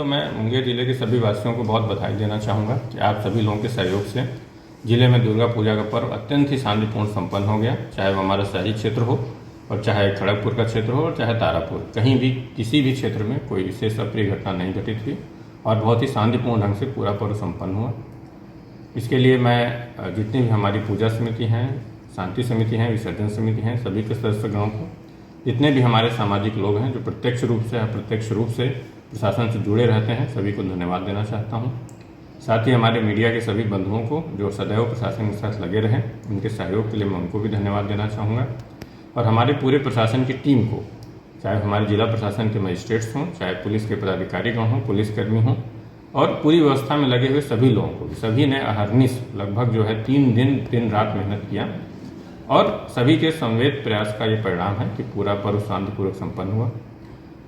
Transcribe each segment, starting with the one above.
तो मैं मुंगेर जिले के सभी वासियों को बहुत बधाई देना चाहूँगा कि आप सभी लोगों के सहयोग से जिले में दुर्गा पूजा का पर्व अत्यंत ही शांतिपूर्ण संपन्न हो गया। चाहे वो हमारा शहरी क्षेत्र हो और चाहे खड़गपुर का क्षेत्र हो और चाहे तारापुर, कहीं भी किसी भी क्षेत्र में कोई विशेष अप्रिय घटना नहीं घटित हुई और बहुत ही शांतिपूर्ण ढंग से पूरा पर्व संपन्न हुआ। इसके लिए मैं जितनी भी हमारी पूजा समिति हैं, शांति समिति हैं, विसर्जन समिति हैं, सभी के सदस्यगणों को, जितने भी हमारे सामाजिक लोग हैं जो प्रत्यक्ष रूप से अप्रत्यक्ष रूप से प्रशासन से जुड़े रहते हैं, सभी को धन्यवाद देना चाहता हूं। साथ ही हमारे मीडिया के सभी बंधुओं को जो सदैव प्रशासन के साथ लगे रहें, उनके सहयोग के लिए मैं उनको भी धन्यवाद देना चाहूँगा। और हमारे पूरे प्रशासन की टीम को, चाहे हमारे जिला प्रशासन के मजिस्ट्रेट्स हों, चाहे पुलिस के पदाधिकारीगण हों, पुलिसकर्मी हों, और पूरी व्यवस्था में लगे हुए सभी लोगों को, सभी ने अहर्निश लगभग जो है 3 दिन रात मेहनत किया और सभी के संवेद प्रयास का ये परिणाम है कि पूरा पर्व शांतिपूर्वक संपन्न हुआ।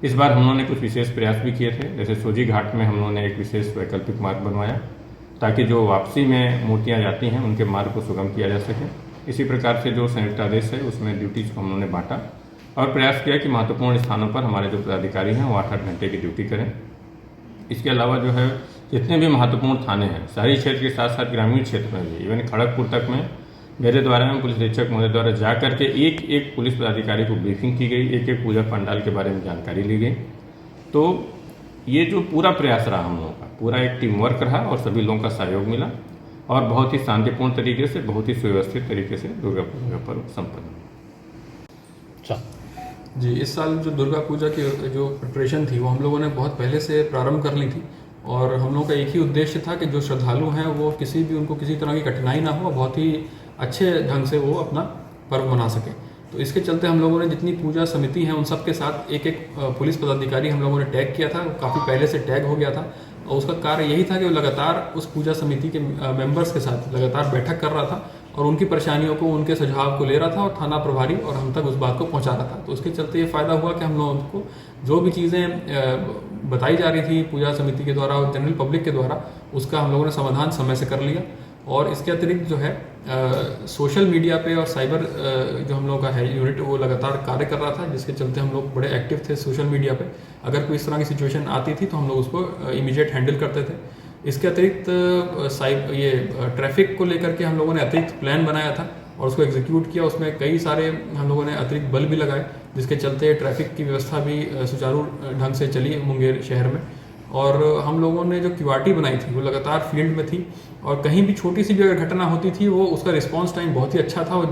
इस बार हम लोगों ने कुछ विशेष प्रयास भी किए थे, जैसे सोजी घाट में हम लोगों ने एक विशेष वैकल्पिक मार्ग बनवाया ताकि जो वापसी में मूर्तियाँ जाती हैं उनके मार्ग को सुगम किया जा सके। इसी प्रकार से जो संयुक्त आदेश है उसमें ड्यूटीज को हम लोगों ने बांटा और प्रयास किया कि महत्वपूर्ण स्थानों पर हमारे जो पदाधिकारी हैं वो 8-8 घंटे की ड्यूटी करें। इसके अलावा जो है जितने भी महत्वपूर्ण थाने हैं शहरी क्षेत्र के साथ साथ ग्रामीण क्षेत्र में भी, इवन खड़गपुर तक में मेरे द्वारा में पुलिस अधीक्षक महोदय द्वारा जा करके एक पुलिस पदाधिकारी को ब्रीफिंग की गई, एक पूजा पंडाल के बारे में जानकारी ली गई। तो ये जो पूरा प्रयास रहा हम लोगों का, पूरा एक टीम वर्क रहा और सभी लोगों का सहयोग मिला और बहुत ही शांतिपूर्ण तरीके से, बहुत ही सुव्यवस्थित तरीके से दुर्गा पूजा का पर्व संपन्न। जी, इस साल जो दुर्गा पूजा की जो प्रिपरेशन थी वो हम लोगों ने बहुत पहले से प्रारंभ कर ली थी और हम लोगों का एक ही उद्देश्य था कि जो श्रद्धालु हैं वो उनको किसी तरह की कठिनाई ना हो, बहुत ही अच्छे ढंग से वो अपना पर्व मना सके। तो इसके चलते हम लोगों ने जितनी पूजा समिति हैं उन सब के साथ एक पुलिस पदाधिकारी हम लोगों ने टैग किया था, काफ़ी पहले से टैग हो गया था और उसका कार्य यही था कि वो लगातार उस पूजा समिति के मेंबर्स के साथ लगातार बैठक कर रहा था और उनकी परेशानियों को, उनके सुझाव को ले रहा था और थाना प्रभारी और हम तक उस बात को पहुंचा रहा था। तो उसके चलते ये फ़ायदा हुआ कि हम लोगों को जो भी चीज़ें बताई जा रही थी पूजा समिति के द्वारा और जनरल पब्लिक के द्वारा, उसका हम लोगों ने समाधान समय से कर लिया। और इसके अतिरिक्त जो है सोशल मीडिया पे और साइबर जो हम लोगों का है यूनिट, वो लगातार कार्य कर रहा था, जिसके चलते हम लोग बड़े एक्टिव थे सोशल मीडिया पे। अगर कोई इस तरह की सिचुएशन आती थी तो हम लोग उसको इमीडिएट हैंडल करते थे। इसके अतिरिक्त ट्रैफिक को लेकर के हम लोगों ने अतिरिक्त प्लान बनाया था और उसको एग्जीक्यूट किया। उसमें कई सारे हम लोगों ने अतिरिक्त बल भी लगाए, जिसके चलते ट्रैफिक की व्यवस्था भी सुचारू ढंग से चली मुंगेर शहर में। और हम लोगों ने जो क्यूआरटी बनाई थी वो लगातार फील्ड में थी और कहीं भी छोटी सी भी अगर घटना होती थी वो उसका रिस्पांस टाइम बहुत ही अच्छा था और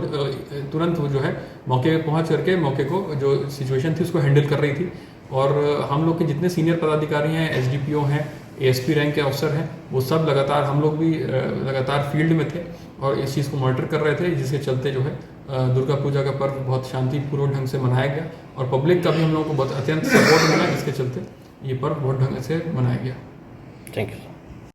तुरंत वो जो है मौके पे पहुंच करके मौके को जो सिचुएशन थी उसको हैंडल कर रही थी। और हम लोग के जितने सीनियर पदाधिकारी हैं, एसडीपीओ हैं, एएसपी रैंक के अफसर हैं, वो सब लगातार, हम लोग भी लगातार फील्ड में थे और इस चीज़ को मॉनिटर कर रहे थे, जिसके चलते जो है दुर्गा पूजा का पर्व बहुत शांतिपूर्ण ढंग से मनाया गया और पब्लिक का भी हम लोगों को बहुत अत्यंत सपोर्ट मिला, जिसके चलते ये पर्व बहुत ढंग से मनाया गया। Thank you.